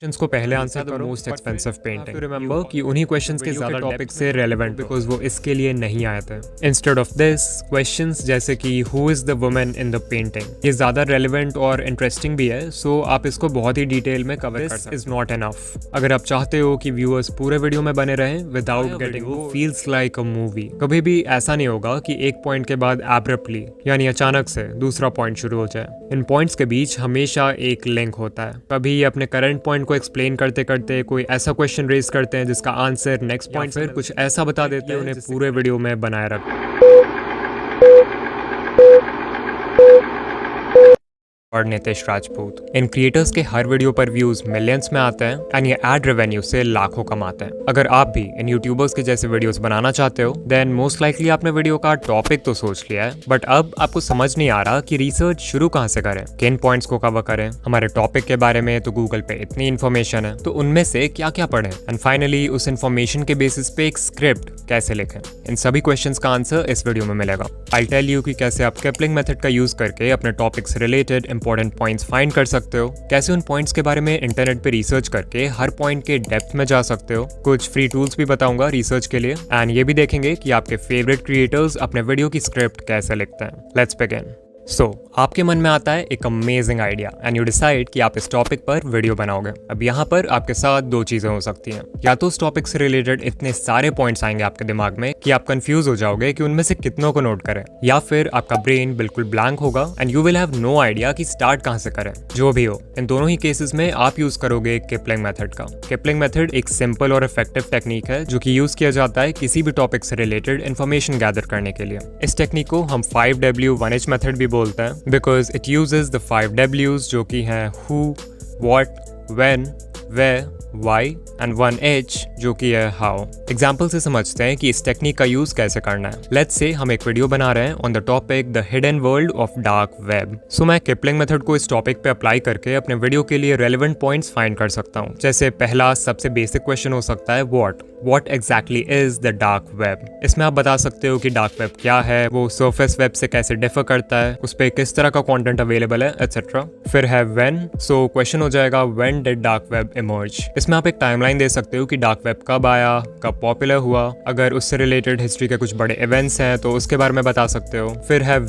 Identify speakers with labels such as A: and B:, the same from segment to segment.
A: Questions को पहले answer करो। मोस्ट एक्सपेंसिव पेंटिंग, रिमेंबर कि उन्हीं क्वेश्चंस के ज्यादा टॉपिक से रेलेवेंट, बिकॉज वो इसके लिए नहीं आए थे। इंस्टेड ऑफ दिस क्वेश्चंस जैसे कि who is the woman in the painting, ये ज्यादा रेलेवेंट और इंटरेस्टिंग भी है, सो आप इसको बहुत ही डिटेल में कवर कर सकते। Is not enough. अगर आप चाहते हो कि व्यूअर्स पूरे वीडियो में बने रहें without getting feels like a movie, कभी भी ऐसा नहीं होगा कि एक पॉइंट के बाद एब्रप्टली यानी अचानक से दूसरा पॉइंट शुरू हो जाए। इन पॉइंट्स के बीच हमेशा एक लिंक होता है। कभी ये अपने करंट पॉइंट को एक्सप्लेन करते करते कोई ऐसा क्वेश्चन रेज करते हैं जिसका आंसर नेक्स्ट पॉइंट फिर कुछ ऐसा बता देते हैं उन्हें पूरे वीडियो में बनाए रख। और नितेश राजपूत, इन क्रिएटर्स के हर वीडियो पर व्यूज मिलियंस में आते हैं एंड ये एड रेवेन्यू से लाखों कमाते हैं। अगर आप भी इन यूट्यूबर्स के जैसे वीडियोस बनाना चाहते हो देन मोस्ट लाइकली आपने वीडियो का टॉपिक तो सोच लिया है, बट अब आपको समझ नहीं आ रहा कि रिसर्च शुरू कहाँ से करें, किन पॉइंट्स को कवर करें। हमारे टॉपिक के बारे में तो गूगल पे इतनी इन्फॉर्मेशन है, तो उनमें से क्या क्या पढ़ें एंड फाइनली उस इन्फॉर्मेशन के बेसिस पे एक स्क्रिप्ट कैसे लिखें। इन सभी क्वेश्चंस का आंसर इस वीडियो में मिलेगा। आई टेल यू कि कैसे आप किपलिंग मेथड का यूज करके अपने टॉपिक से रिलेटेड इंपॉर्टेंट पॉइंट्स फाइंड कर सकते हो, कैसे उन पॉइंट्स के बारे में इंटरनेट पे रिसर्च करके हर पॉइंट के डेप्थ में जा सकते हो। कुछ फ्री टूल्स भी बताऊंगा रिसर्च के लिए एंड ये भी देखेंगे कि आपके फेवरेट क्रिएटर्स अपने वीडियो की स्क्रिप्ट कैसे लिखते हैं। Let's begin. आपके मन में आता है एक amazing idea and you decide कि आप इस टॉपिक पर वीडियो बनाओगे। अब यहाँ पर आपके साथ दो चीजें हो सकती हैं, या तो उस टॉपिक से रिलेटेड इतने सारे पॉइंट्स आएंगे आपके दिमाग में कि आप कंफ्यूज हो जाओगे कि उनमें से कितनों को नोट करें, या फिर आपका ब्रेन बिल्कुल ब्लैंक होगा and you will have no idea कि स्टार्ट कहाँ से करें। जो भी हो, इन दोनों ही केसेस में आप यूज करोगे किपलिंग मेथड का। किपलिंग मेथड एक सिंपल और इफेक्टिव टेक्निक है जो कि यूज किया जाता है किसी भी टॉपिक से रिलेटेड इन्फॉर्मेशन गैदर करने के लिए। इस टेक्निक को हम 5W1H मेथड भी बोलते हैं because it uses the 5 W's जो कि हैं who, what, when, where, why and 1H जो कि है how। एग्जाम्पल से समझते हैं कि इस टेक्निक का यूज कैसे करना है। लेट्स से हम एक वीडियो बना रहे हैं on the topic the hidden world of dark web. So मैं किपलिंग मेथड को इस टॉपिक पे अप्लाई करके अपने वीडियो के लिए रेलेवेंट पॉइंट्स फाइंड कर सकता हूँ। जैसे पहला सबसे बेसिक क्वेश्चन हो सकता है what exactly is the dark web। इसमें आप बता सकते हो कि डार्क वेब क्या है, वो सरफेस वेब से कैसे डिफर करता है, उस पर किस तरह का कंटेंट अवेलेबल है एटसेट्रा। फिर है when, सो क्वेश्चन हो जाएगा when did dark web emerge। इसमें आप एक टाइमलाइन दे सकते हो कि डार्क वेब कब आया, कब पॉपुलर हुआ। अगर उससे रिलेटेड हिस्ट्री के कुछ बड़े इवेंट्स हैं तो उसके बारे में बता सकते हो। फिर है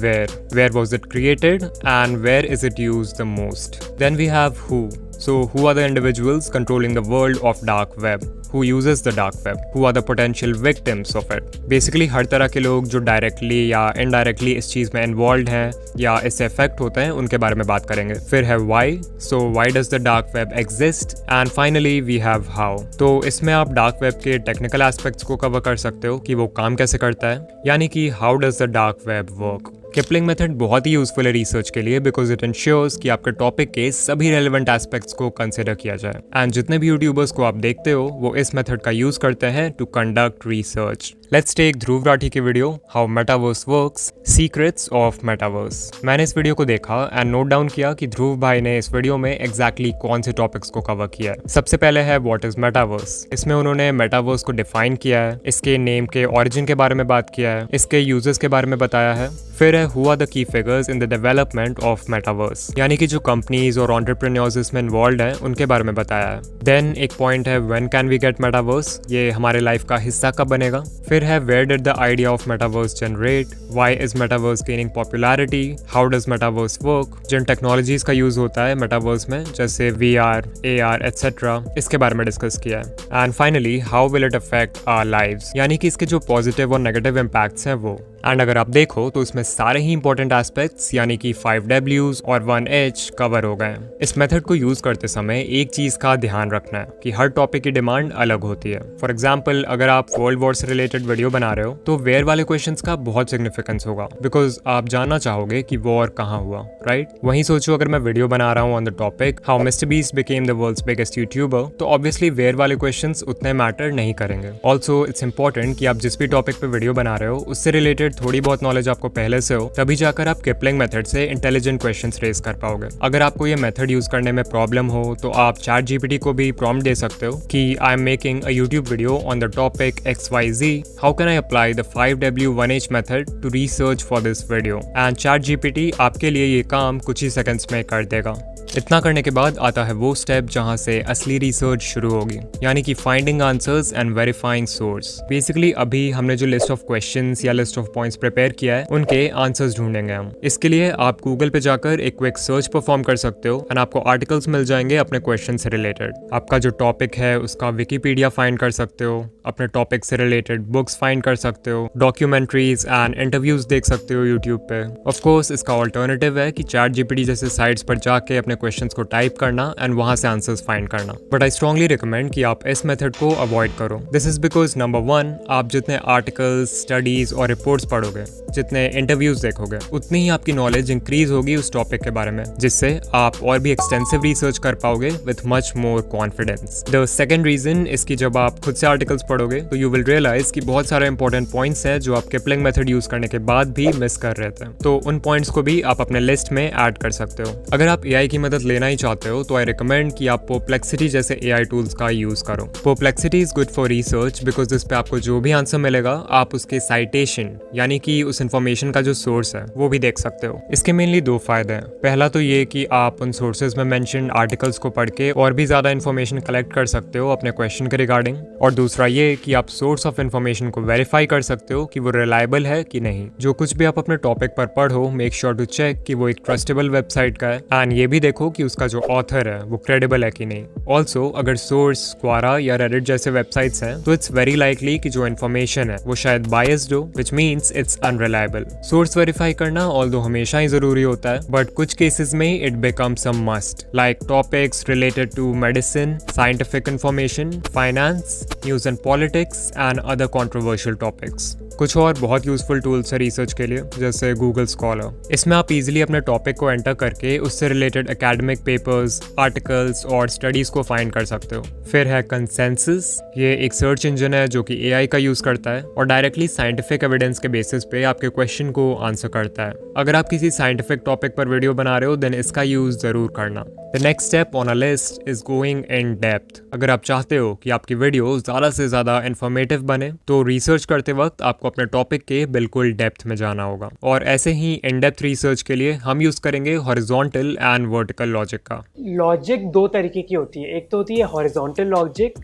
A: where was it created and where is it used the most। Then we have who, so who are the individuals controlling the world of dark web, who uses the dark web, who are the potential victims of it। Basically हर तरह के लोग जो directly या indirectly इस चीज में involve हैं या इससे इफेक्ट होते हैं उनके बारे में बात करेंगे। फिर है why, so why does the dark web exist and finally we have how। तो इसमें आप डार्क वेब के टेक्निकल एस्पेक्ट्स को कवर कर सकते हो कि वो काम कैसे करता है, यानी कि how does the dark web work। Kipling method बहुत ही यूजफुल है रिसर्च के लिए बिकॉज इट इंश्योर्स कि आपके टॉपिक के सभी रेलेवेंट एस्पेक्ट्स को कंसिडर किया जाए। एंड जितने भी यूट्यूबर्स को आप देखते हो वो इस मेथड का यूज करते हैं to conduct research. Let's take Dhruv Rathee की video how metaverse works, secrets of metaverse. मैंने इस वीडियो को देखा एंड नोट डाउन किया कि ध्रुव भाई ने इस वीडियो में एग्जैक्टली कौन से टॉपिक्स को कवर किया है। सबसे पहले है व्हाट इज मेटावर्स। इसमें उन्होंने मेटावर्स को डिफाइन किया है, इसके नेम के ओरिजिन के बारे में बात किया है, इसके यूजर्स के बारे में बताया है। फिर है who are the key figures in the development of metaverse, यानी कि जो कंपनीज और एंटरप्रेन्योर्स इसमें इन्वॉल्व हैं उनके बारे में बताया है। देन एक पॉइंट है when can we get metaverse, ये हमारे लाइफ का हिस्सा कब बनेगा। फिर है where did the idea of metaverse generate, why is metaverse gaining popularity, how does metaverse work, जिन टेक्नोलॉजीज का यूज होता है मेटावर्स में जैसे VR, AR एटसेट्रा, इसके बारे में डिस्कस किया है। And finally how will it affect our lives, यानी कि इसके जो पॉजिटिव और नेगेटिव इम्पैक्ट्स हैं वो। एंड अगर आप देखो तो इसमें सारे ही इंपॉर्टेंट एस्पेक्ट्स यानी कि 5 W's और 1H कवर हो गए। इस मेथड को यूज करते समय एक चीज का ध्यान रखना है कि हर टॉपिक की डिमांड अलग होती है। फॉर एग्जाम्पल अगर आप वर्ल्ड वॉर से रिलेटेड वीडियो बना रहे हो तो वेयर वाले क्वेश्चंस का बहुत सिग्निफिकेंस होगा बिकॉज आप जानना चाहोगे कि वॉर कहाँ हुआ, राइट। वहीं सोचो अगर मैं वीडियो बना रहा हूँ on the topic how Mister Beast became the world's biggest YouTuber, तो ऑब्वियसली वेयर वाले क्वेश्चंस उतने मैटर नहीं करेंगे। ऑल्सो इट्स इंपॉर्टेंट कि आप जिस भी टॉपिक पे वीडियो बना रहे हो उससे रिलेटेड थोड़ी बहुत नॉलेज आपको पहले से हो, तभी जाकर आप किपलिंग मेथड से इंटेलिजेंट क्वेश्चंस रेज कर पाओगे। अगर आपको ये मेथड यूज करने में प्रॉब्लम हो तो आप चैट जीपीटी को भी प्रॉम्प्ट दे सकते हो कि I am making a YouTube video on the topic XYZ, how can I apply the 5W1H method to research for this video. And chat GPT आपके लिए ये काम कुछ ही सेकंड्स में कर देगा। इतना करने के बाद आता है वो स्टेप जहां से असली रिसर्च शुरू होगी, यानी कि finding answers and verifying source. Basically अभी हमने जो लिस्ट ऑफ क्वेश्चंस या लिस्ट ऑफ पॉइंट्स प्रिपेयर किया है उनके आंसर्स ढूंढेंगे हम। इसके लिए आप गूगल पे जाकर एक क्विक सर्च परफॉर्म कर सकते हो एंड आपको आर्टिकल्स मिल जाएंगे अपने क्वेश्चन से रिलेटेड। आपका जो टॉपिक है उसका विकिपीडिया फाइंड कर सकते हो, अपने टॉपिक से रिलेटेड बुक्स फाइंड कर सकते हो, डॉक्यूमेंट्रीज एंड इंटरव्यूज देख सकते हो यूट्यूब पे। ऑफ कोर्स इसका ऑल्टरनेटिव है कि ChatGPT जैसे साइट्स पर जाके अपने क्वेश्चंस को टाइप करना एंड वहां से आंसर्स फाइंड करना। बट आई स्ट्रांगली रिकमेंड कि आप इस मेथड को अवॉइड करो। दिस इज बिकॉज नंबर 1, आप जितने आर्टिकल्स, स्टडीज और रिपोर्ट्स पढ़ोगे, जितने इंटरव्यूज देखोगे, उतनी ही आपकी नॉलेज इंक्रीज होगी उस टॉपिक के बारे में, जिससे आप और भी एक्सटेंसिव रिसर्च कर पाओगे with much more confidence. The second reason इसकी जब आप खुद से आर्टिकल्स पढ़ोगे तो यू विल रियलाइज कि बहुत सारे इंपॉर्टेंट पॉइंट्स हैं जो आप किपलिंग मेथड यूज करने के बाद भी मिस कर रहे थे, तो उन पॉइंट्स को भी आप अपने लिस्ट में ऐड कर सकते हो। अगर आप AI की मदद लेना ही चाहते हो तो आई रिकमेंड कि आप Perplexity जैसे AI टूल्स का यूज करो। Perplexity is good for research because इस पे आपको जो भी आंसर मिलेगा आप उसके साइटेशन यानी कि उस इंफॉर्मेशन का जो सोर्स है वो भी देख सकते हो। इसके मेनली 2 फायदे हैं। पहला तो ये कि आप उन सोर्सेज में मेंशन्ड आर्टिकल्स को पढ़ के और भी ज्यादा इन्फॉर्मेशन कलेक्ट कर सकते हो अपने क्वेश्चन के रिगार्डिंग, और दूसरा ये कि आप सोर्स ऑफ इन्फॉर्मेशन को वेरीफाई कर सकते हो कि वो रिलायबल है कि नहीं। जो कुछ भी आप अपने टॉपिक पर पढ़ो, मेक श्योर टू चेक कि वो एक ट्रस्टेबल वेबसाइट का है एंड ये भी देखो कि उसका जो ऑथर है वो क्रेडिबल है कि नहीं। ऑल्सो अगर सोर्स क्वारा या रेडिट जैसे वेबसाइट्स हैं तो इट्स वेरी लाइकली कि जो इन्फॉर्मेशन है वो शायद बायस्ड हो, which means it's unreliable. Source verify करना ऑल्दो हमेशा ही जरूरी होता है, बट कुछ केसेस में it becomes a must, like topics related to medicine, scientific information, finance, news and politics and other controversial topics. कुछ और बहुत यूजफुल टूल्स है रिसर्च के लिए, जैसे गूगल स्कॉलर। इसमें आप इजीली अपने टॉपिक को एंटर करके उससे रिलेटेड एकेडमिक पेपर्स, आर्टिकल्स और स्टडीज को फाइंड कर सकते हो। फिर है कंसेंसस, ये एक सर्च इंजन है जो कि AI का यूज करता है और डायरेक्टली साइंटिफिक एविडेंस के बेसिस पे आपके क्वेश्चन को आंसर करता है। अगर आप किसी साइंटिफिक टॉपिक पर वीडियो बना रहे हो देन इसका यूज जरूर करना। The next step on a list is going in depth. अगर आप चाहते हो कि आपकी वीडियो ज्यादा से ज्यादा इंफॉर्मेटिव बने तो रिसर्च करते वक्त आपको अपने टॉपिक के बिल्कुल डेप्थ में जाना होगा, और ऐसे ही इन डेप्थ रिसर्च के लिए हम यूज करेंगे हॉरिजॉन्टल एंड वर्टिकल लॉजिक का।
B: लॉजिक 2 तरीके की होती है, एक तो होती है हॉरिजॉन्टल लॉजिक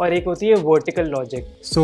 B: और एक होती है वर्टिकल लॉजिक।
A: सो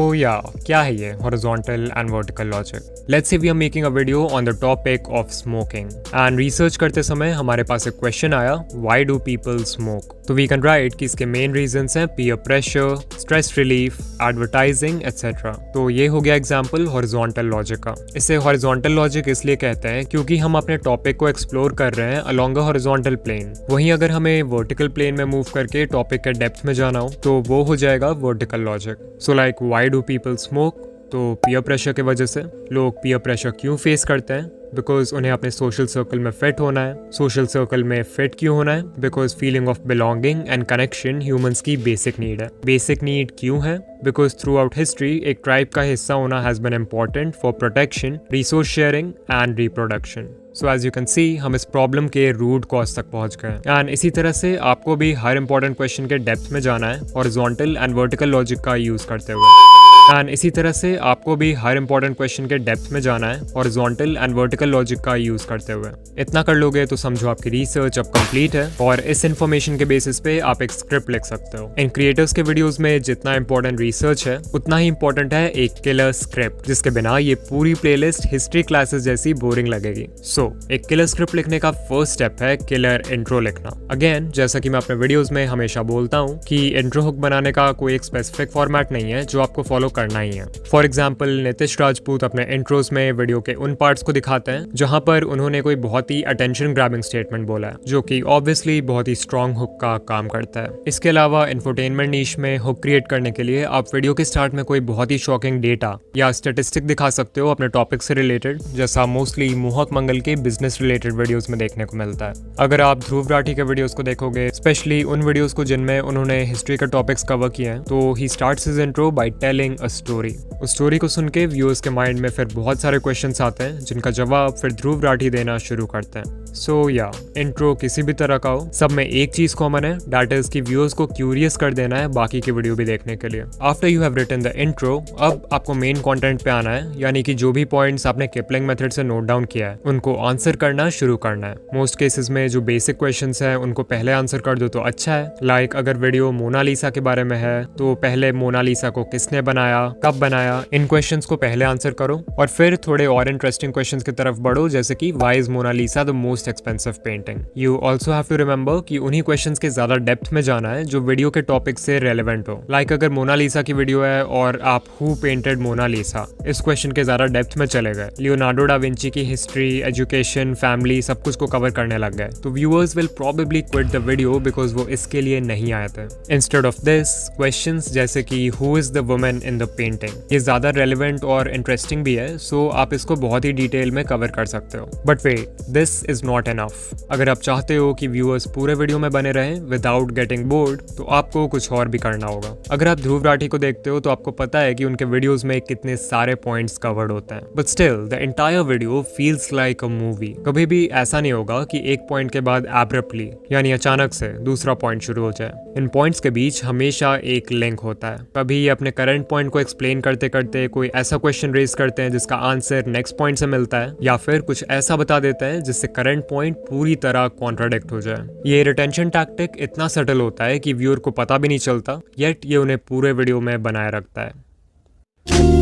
A: क्या है ये horizontal and vertical logic? Let's say we are making a video on the topic of smoking and research करते समय हमारे पास एक क्वेश्चन आया, व्हाई डू पीपल स्मोक? तो वी कैन राइट कि इसके मेन रीजंस हैं peer pressure, stress relief, advertising etcetera. तो ये हो गया एग्जांपल हॉरिजॉन्टल लॉजिक का। इसे हॉरिजॉन्टल लॉजिक इसलिए कहते हैं क्योंकि हम अपने टॉपिक को एक्सप्लोर कर रहे हैं अलोंग अ हॉरिजॉन्टल प्लेन। वहीं अगर हमें वर्टिकल प्लेन में मूव करके टॉपिक के डेप्थ में जाना हो तो वो हो जाएगा vertical logic. So like why do people smoke? तो पीयर प्रेशर की वजह से। लोग पीयर प्रेशर क्यों फेस करते हैं? बिकॉज उन्हें अपने सोशल सर्कल में फिट होना है। सोशल सर्कल में फिट क्यों होना है? Because feeling of belonging and connection humans की बेसिक नीड है। बेसिक नीड क्यों है? बिकॉज थ्रू आउट हिस्ट्री एक ट्राइब का हिस्सा होना has been important for protection, resource sharing and reproduction. So as you can see हम इस प्रॉब्लम के रूट कॉज तक पहुंच गए। एंड इसी तरह से आपको भी हर इंपॉर्टेंट क्वेश्चन के डेप्थ में जाना है हॉरिजॉन्टल एंड वर्टिकल लॉजिक का यूज करते हुए। एंड इसी तरह से आपको भी हर इंपॉर्टेंट क्वेश्चन के डेप्थ में जाना है हॉरिजॉन्टल एंड वर्टिकल लॉजिक का यूज करते हुए। इतना कर लोगे तो समझो आपकी रिसर्च अब कंप्लीट है और इस इन्फॉर्मेशन के बेसिस पे आप एक स्क्रिप्ट लिख सकते हो। इन क्रिएटर्स के वीडियोस में जितना इंपॉर्टेंट रिसर्च है उतना ही इंपॉर्टेंट है एक किलर स्क्रिप्ट, जिसके बिना ये पूरी प्लेलिस्ट हिस्ट्री क्लासेस जैसी बोरिंग लगेगी। सो एक किलर स्क्रिप्ट लिखने का फर्स्ट स्टेप है किलर इंट्रो लिखना। अगेन जैसा कि मैं अपने वीडियोस में हमेशा बोलता हूँ कि इंट्रो हुक बनाने का कोई एक स्पेसिफिक फॉर्मेट नहीं है जो आपको फॉलो करना ही है। फॉर एग्जाम्पल नितिश राजपूत अपने इंट्रोज में वीडियो के उन पार्ट्स को दिखाते हैं जहां पर उन्होंने कोई बहुत ही अटेंशन ग्रैबिंग स्टेटमेंट बोला है, जो कि ऑब्वियसली बहुत ही स्ट्रॉन्ग हुक का काम करता है। इसके अलावा इंफोटेनमेंट नीश में हुक क्रिएट करने के लिए आप वीडियो के स्टार्ट में कोई बहुत ही शॉकिंग डेटा या स्टेटिस्टिक दिखा सकते हो अपने टॉपिक से रिलेटेड, जैसा मोस्टली मोहक मंगल के बिजनेस रिलेटेड वीडियोस में देखने को मिलता है। अगर आप ध्रुव राठी के वीडियोस को देखोगे, स्पेशली उन वीडियोस को जिनमें उन्होंने हिस्ट्री के टॉपिक्स कवर किए हैं, तो he starts his intro by telling a story. उस स्टोरी को सुन के व्यूअर्स के माइंड में फिर बहुत सारे क्वेश्चंस आते हैं जिनका जवाब फिर ध्रुव राठी देना शुरू करते हैं। सो या इंट्रो किसी भी तरह का हो, सब में एक चीज कॉमन है, दैट इज कि व्यूअर्स को क्यूरियस कर देना है बाकी की वीडियो भी देखने के लिए। After you have written the intro, अब आपको मेन कंटेंट पे आना है, यानी कि जो भी पॉइंट्स आपने किपलिंग मेथड से नोट डाउन किया है उनको आंसर करना शुरू करना है। मोस्ट केसेस में जो बेसिक क्वेश्चंस हैं उनको पहले आंसर कर दो तो अच्छा है। लाइक अगर वीडियो मोनालिसा के बारे में है तो पहले मोनालिसा को किसने बनाया, कब बनाया, इन क्वेश्चंस को पहले आंसर करो और फिर थोड़े और इंटरेस्टिंग क्वेश्चंस की तरफ बढ़ो, जैसे कि why is Mona Lisa the most expensive painting. You also have to remember कि उन्हीं क्वेश्चंस के ज्यादा डेप्थ में जाना है जो वीडियो के टॉपिक से रेलेवेंट हो। लाइक अगर मोनालिसा की वीडियो है और आप हु पेंटेड मोनालिसा, इस क्वेश्चन के ज्यादा डेप्थ में चले गए, लियोनार्डो डा विंची की हिस्ट्री, एजुकेशन, फैमिली, सब कुछ को कवर करने लग गए, तो viewers will probably quit the video because वो इसके लिए नहीं आए थे। इंस्टेड ऑफ दिस, क्वेश्चंस जैसे कि who is the woman in the painting, ये ज्यादा रेलेवेंट और इंटरेस्टिंग भी है, सो आप इसको बहुत ही डिटेल में कवर कर सकते हो। But wait, this is not enough. अगर आप चाहते हो कि व्यूअर्स पूरे वीडियो में बने रहें विदाउट गेटिंग बोर्ड, तो आपको कुछ और भी करना होगा। अगर आप ध्रुव राठी को देखते हो तो आपको पता है कि उनके वीडियोस में कितने सारे पॉइंट्स कवर्ड होते हैं, but still the entire video feels like a movie. कभी भी ऐसा नहीं होगा कि एक पॉइंट के बाद एब्रप्टली यानी अचानक से दूसरा पॉइंट शुरू हो जाए। इन पॉइंट्स के बीच हमेशा एक लिंक होता है। कभी ये अपने करंट पॉइंट को एक्सप्लेन करते करते कोई ऐसा क्वेश्चन रेज करते हैं जिसका आंसर नेक्स्ट पॉइंट से मिलता है, या फिर कुछ ऐसा बता देते हैं जिससे करंट पॉइंट पूरी तरह कॉन्ट्राडिक्ट हो जाए। ये रिटेंशन टैक्टिक इतना सटल होता है कि व्यूअर को पता भी नहीं चलता, येट ये उन्हें पूरे वीडियो में बनाए रखता है।